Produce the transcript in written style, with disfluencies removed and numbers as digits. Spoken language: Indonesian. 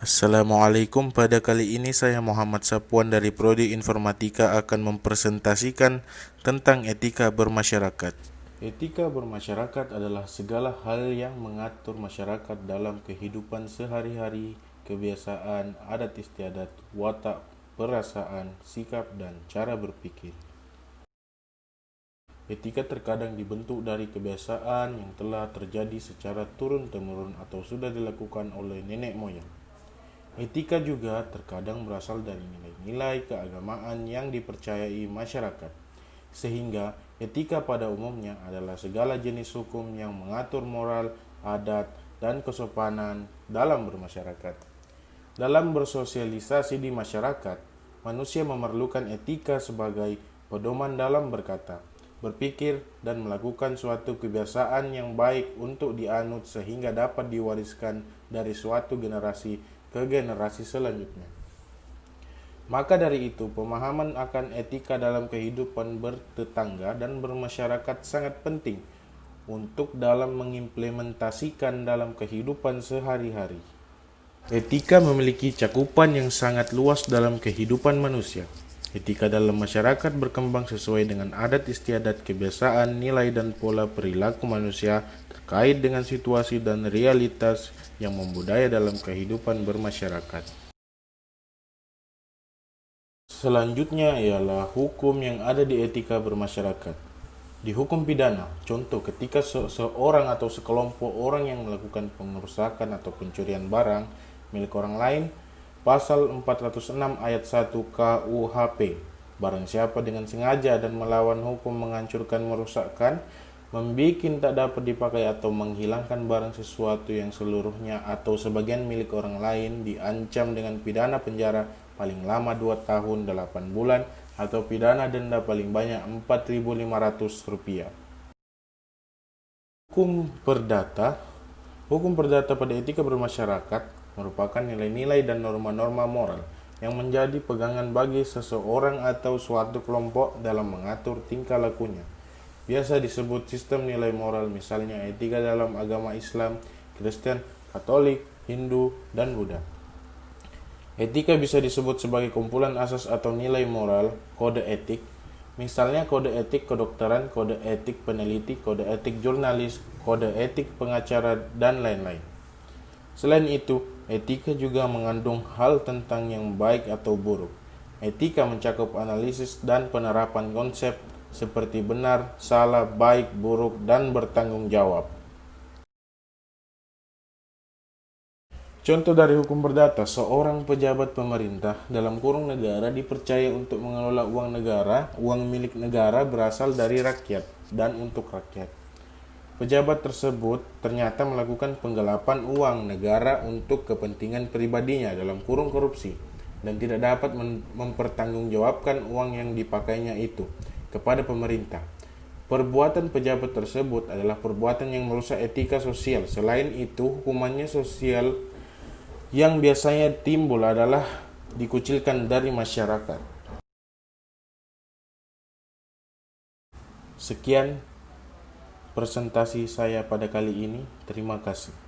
Assalamualaikum, pada kali ini saya Muhammad Sapuan dari Prodi Informatika akan mempresentasikan tentang etika bermasyarakat. Etika bermasyarakat adalah segala hal yang mengatur masyarakat dalam kehidupan sehari-hari, kebiasaan, adat istiadat, watak, perasaan, sikap, dan cara berpikir. Etika terkadang dibentuk dari kebiasaan yang telah terjadi secara turun-temurun atau sudah dilakukan oleh nenek moyang. Etika juga terkadang berasal dari nilai-nilai keagamaan yang dipercayai masyarakat, sehingga etika pada umumnya adalah segala jenis hukum yang mengatur moral, adat, dan kesopanan dalam bermasyarakat. Dalam bersosialisasi di masyarakat, manusia memerlukan etika sebagai pedoman dalam berkata, berpikir, dan melakukan suatu kebiasaan yang baik untuk dianut sehingga dapat diwariskan dari suatu generasi ke generasi selanjutnya. Maka dari itu, pemahaman akan etika dalam kehidupan bertetangga dan bermasyarakat sangat penting untuk dalam mengimplementasikan dalam kehidupan sehari-hari. Etika memiliki cakupan yang sangat luas dalam kehidupan manusia. Etika dalam masyarakat berkembang sesuai dengan adat istiadat, kebiasaan, nilai, dan pola perilaku manusia terkait dengan situasi dan realitas yang membudaya dalam kehidupan bermasyarakat. Selanjutnya ialah hukum yang ada di etika bermasyarakat. Di hukum pidana, contoh ketika seorang atau sekelompok orang yang melakukan pengerusakan atau pencurian barang milik orang lain, pasal 406 ayat 1 KUHP, barang siapa dengan sengaja dan melawan hukum menghancurkan, merusakkan, membikin tak dapat dipakai atau menghilangkan barang sesuatu yang seluruhnya atau sebagian milik orang lain diancam dengan pidana penjara paling lama 2 tahun 8 bulan atau pidana denda paling banyak Rp4.500. Hukum perdata pada etika bermasyarakat merupakan nilai-nilai dan norma-norma moral yang menjadi pegangan bagi seseorang atau suatu kelompok dalam mengatur tingkah lakunya. Biasa disebut sistem nilai moral, misalnya etika dalam agama Islam, Kristen, Katolik, Hindu, dan Buddha. Etika bisa disebut sebagai kumpulan asas atau nilai moral, kode etik, misalnya kode etik kedokteran, kode etik peneliti, kode etik jurnalis, kode etik pengacara, dan lain-lain. Selain itu, etika juga mengandung hal tentang yang baik atau buruk. Etika mencakup analisis dan penerapan konsep seperti benar, salah, baik, buruk, dan bertanggung jawab. Contoh dari hukum perdata, seorang pejabat pemerintah dalam kurung negara dipercaya untuk mengelola uang negara, uang milik negara berasal dari rakyat dan untuk rakyat. Pejabat tersebut ternyata melakukan penggelapan uang negara untuk kepentingan pribadinya dalam kurung korupsi dan tidak dapat mempertanggungjawabkan uang yang dipakainya itu kepada pemerintah. Perbuatan pejabat tersebut adalah perbuatan yang merusak etika sosial. Selain itu, hukumannya sosial yang biasanya timbul adalah dikucilkan dari masyarakat. Sekian presentasi saya pada kali ini. Terima kasih.